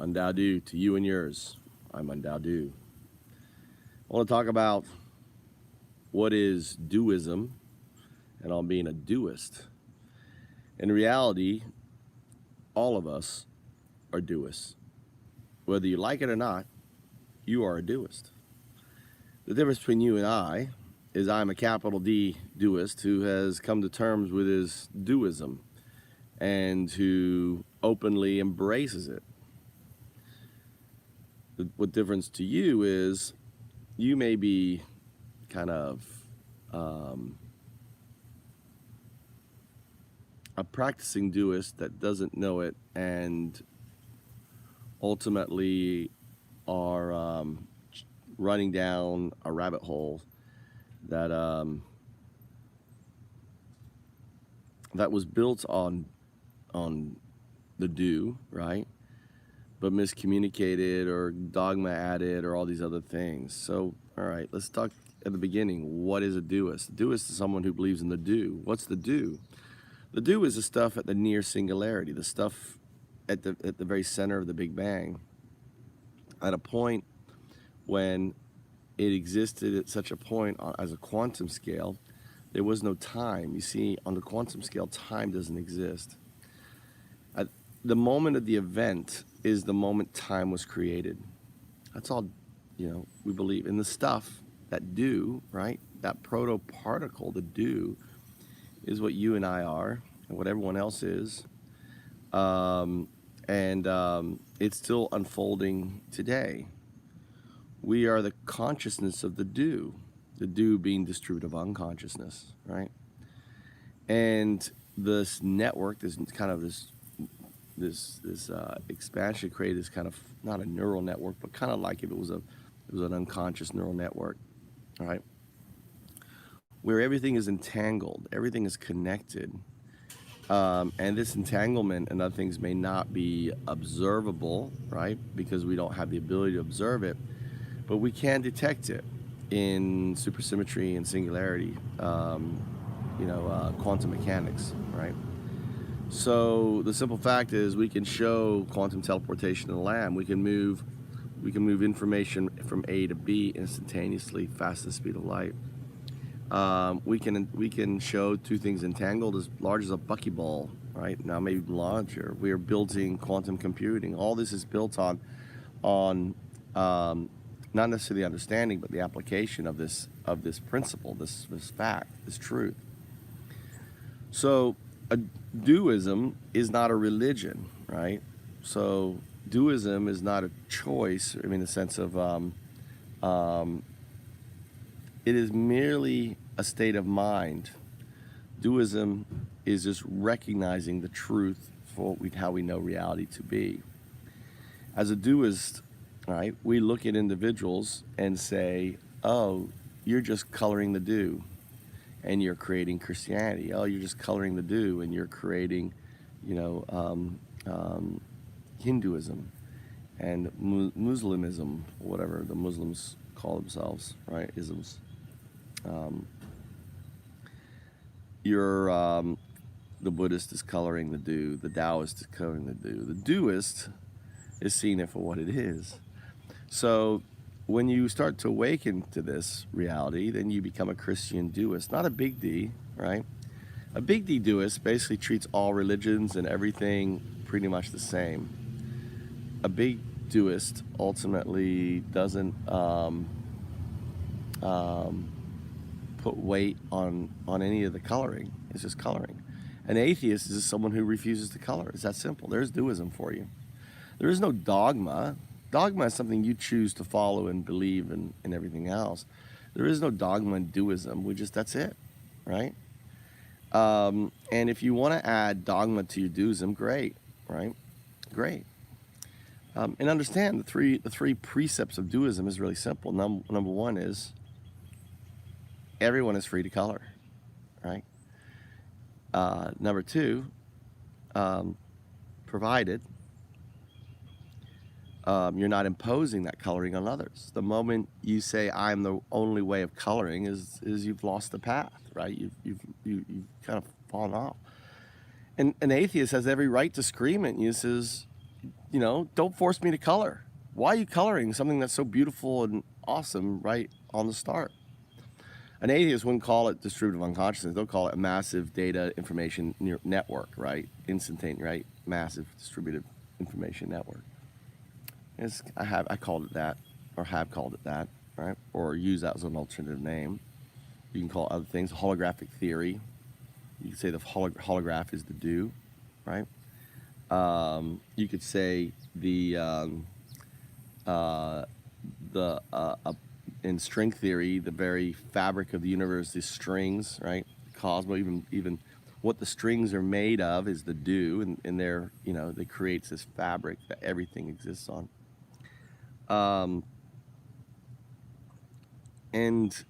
UnDaoDu to you and yours. I'm UnDaoDu. I want to talk about what is Duism and on being a Duist. In reality, all of us are Duists. Whether you like it or not, you are a Duist. The difference between you and I is I'm a capital D Duist who has come to terms with his Duism and who openly embraces it. What difference to you is you may be kind of a practicing Duist that doesn't know it and ultimately are running down a rabbit hole that that was built on the do, right? But miscommunicated or dogma added or all these other things. So, all right, let's talk at the beginning. What is a Duist? A Duist is someone who believes in the do. What's the do? The do is the stuff at the near singularity, the stuff at the very center of the Big Bang. At a point when it existed at such a point as a quantum scale, there was no time. You see, on the quantum scale, time doesn't exist. At the moment of the event is the moment time was created. That's all, we believe. And the stuff, that do, right? That proto-particle, the do, is what you and I are and what everyone else is. It's still unfolding today. We are the consciousness of the do being distributive unconsciousness, right? And this network, this kind of this expansion created this kind of, not a neural network, but kind of like if it was an unconscious neural network, right? Where everything is entangled, everything is connected. And this entanglement and other things may not be observable, right? Because we don't have the ability to observe it, but we can detect it in supersymmetry and singularity, quantum mechanics, right? So the simple fact is we can show quantum teleportation in the lab. We can move information from A to B instantaneously, fastest speed of light. We can show two things entangled as large as a buckyball, right? Now maybe larger. We are building quantum computing. All this is built on not necessarily understanding, but the application of this principle, this fact, this truth. So a Duism is not a religion, right? So Duism is not a choice, in the sense of it is merely a state of mind. Duism is just recognizing the truth for how we know reality to be. As a Duist, right, we look at individuals and say, oh, you're just coloring the do and you're creating Christianity. Oh, you're just coloring the do and you're creating, Hinduism and Muslimism, whatever the Muslims call themselves, right, isms. The Buddhist is coloring the do, the Taoist is coloring the do. The Duist is seeing it for what it is. So when you start to awaken to this reality, then you become a Christian Duist, not a big D, right? A big D Duist basically treats all religions and everything pretty much the same. A big Duist ultimately doesn't put weight on any of the coloring. It's just coloring. An atheist is just someone who refuses to color. It's that simple. There's Duism for you. There is no dogma. Dogma is something you choose to follow and believe in everything else. There is no dogma in Duism. That's it, right? And if you want to add dogma to your Duism, great, right? Great. And understand the three precepts of Duism is really simple. Number one is everyone is free to color, right? Number two, provided you're not imposing that coloring on others. The moment you say I'm the only way of coloring is you've lost the path, right? You've kind of fallen off. And an atheist has every right to scream at you, says, don't force me to color. Why are you coloring something that's so beautiful and awesome right on the start? An atheist wouldn't call it distributive unconsciousness. They'll call it a massive data information network, right? Instantaneous, right? Massive distributive information network. I called it that, or have called it that, right? Or use that as an alternative name. You can call it other things. Holographic theory. You could say the holograph is the do, right? You could say in string theory, the very fabric of the universe is strings, right? Cosmos, even what the strings are made of is the do, and they're, they creates this fabric that everything exists on. And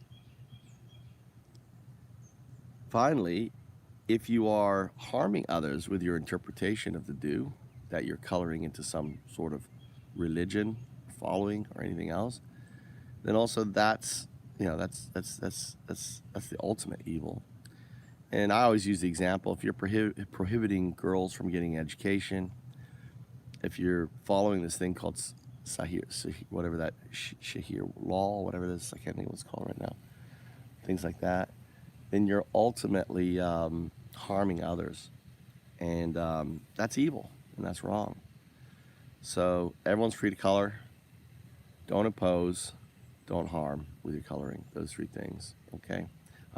finally, if you are harming others with your interpretation of the do, that you're coloring into some sort of religion, following, or anything else, then also that's the ultimate evil. And I always use the example: if you're prohibiting girls from getting education, if you're following this thing called whatever that Shahir law, whatever this, I can't think of what it's called right now, things like that, then you're ultimately harming others, and that's evil and that's wrong. So everyone's free to color. Don't oppose. Don't harm with your coloring. Those three things, okay?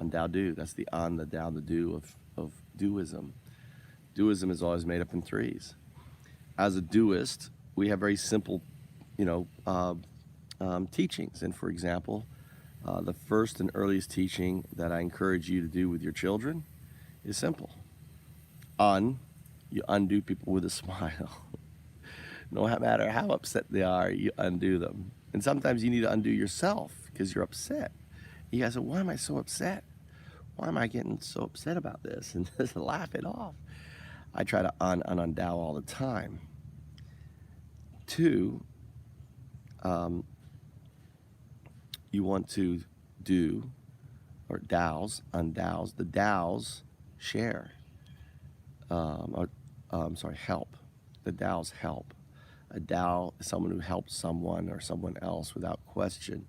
UnDaoDu, that's the Dao, the do of Duism. Duism is always made up in threes. As a Duist, we have very simple, teachings. And for example, the first and earliest teaching that I encourage you to do with your children is simple. You undo people with a smile. No matter how upset they are, you undo them. And sometimes you need to undo yourself because you're upset. You guys say, why am I so upset? Why am I getting so upset about this? And just laugh it off. I try to UnDao all the time. 2, you want to do, or DAOs, UnDao's. The DAOs share. Help. The DAOs help. A DAO is someone who helps someone or someone else without question.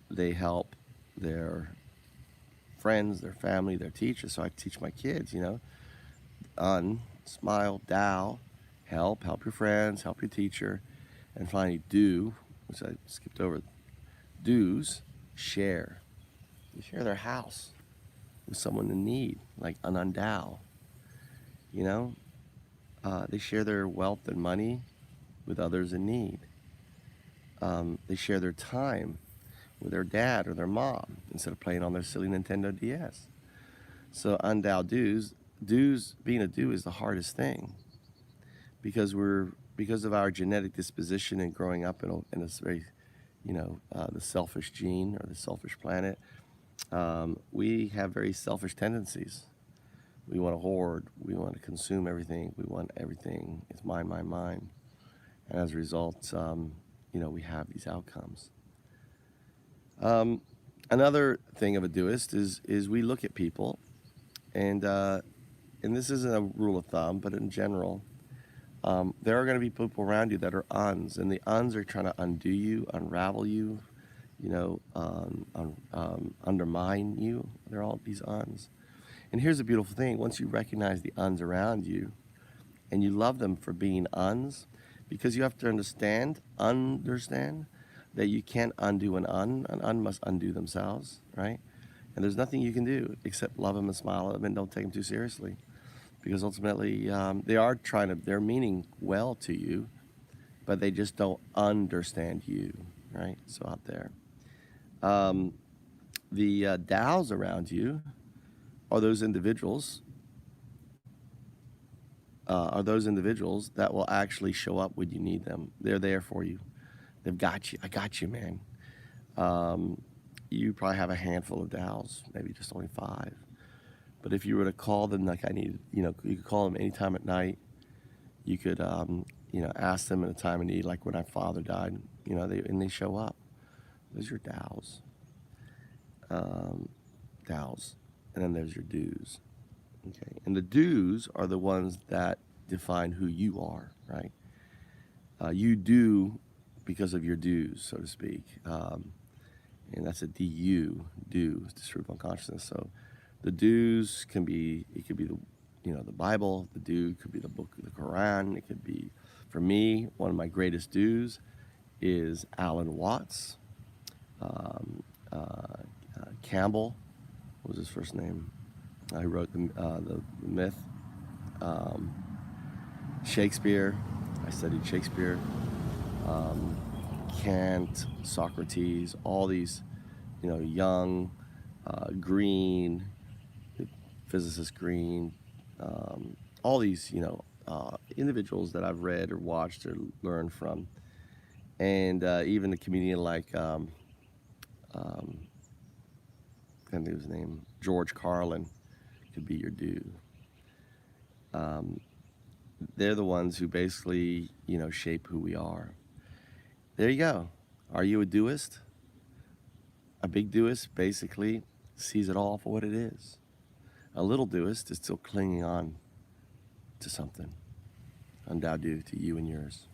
They help their friends, their family, their teachers. So I teach my kids, smile, DAO, help your friends, help your teacher. And finally, do, which I skipped over, do's, share. You share their house with someone in need, like an UnDao. They share their wealth and money with others in need. They share their time with their dad or their mom instead of playing on their silly Nintendo DS. So UnDaoDu's, being a do is the hardest thing because of our genetic disposition and growing up in this very, the selfish gene or the selfish planet. We have very selfish tendencies. We want to hoard. We want to consume everything. We want everything. It's mine, mine, mine. And as a result, we have these outcomes. Another thing of a Duist is we look at people, and this isn't a rule of thumb, but in general, there are going to be people around you that are uns, and the uns are trying to undo you, unravel you, undermine you. They're all these uns. And here's the beautiful thing. Once you recognize the uns around you and you love them for being uns, because you have to understand that you can't undo an un must undo themselves, right? And there's nothing you can do except love them and smile at them and don't take them too seriously. Because ultimately, they're meaning well to you, but they just don't understand you, right? So out there. The DAOs around you are those individuals that will actually show up when you need them. They're there for you. They've got you. I got you, man. You probably have a handful of DAOs, maybe just only 5. But if you were to call them like I need, you could call them anytime at night. You could, ask them at a time of need, like when my father died, and they show up. Those are your DAOs. DAOs. And then there's your do's. Okay, and the do's are the ones that define who you are, right? You do because of your do's, so to speak. And that's a DU, do, disprove unconsciousness. So the do's can be, it could be the, the Bible. The do could be the book of the Quran. It could be, for me, one of my greatest do's is Alan Watts, Campbell. What was his first name? I wrote the myth. Shakespeare. I studied Shakespeare. Kant, Socrates, all these, Young, Green, physicist Green, all these, individuals that I've read or watched or learned from, and even a comedian like, I can't think of his name, George Carlin, could be your dude. They're the ones who basically, shape who we are. There you go. Are you a Duist? A big Duist basically sees it all for what it is. A little Duist is still clinging on to something. UnDaoDu to you and yours.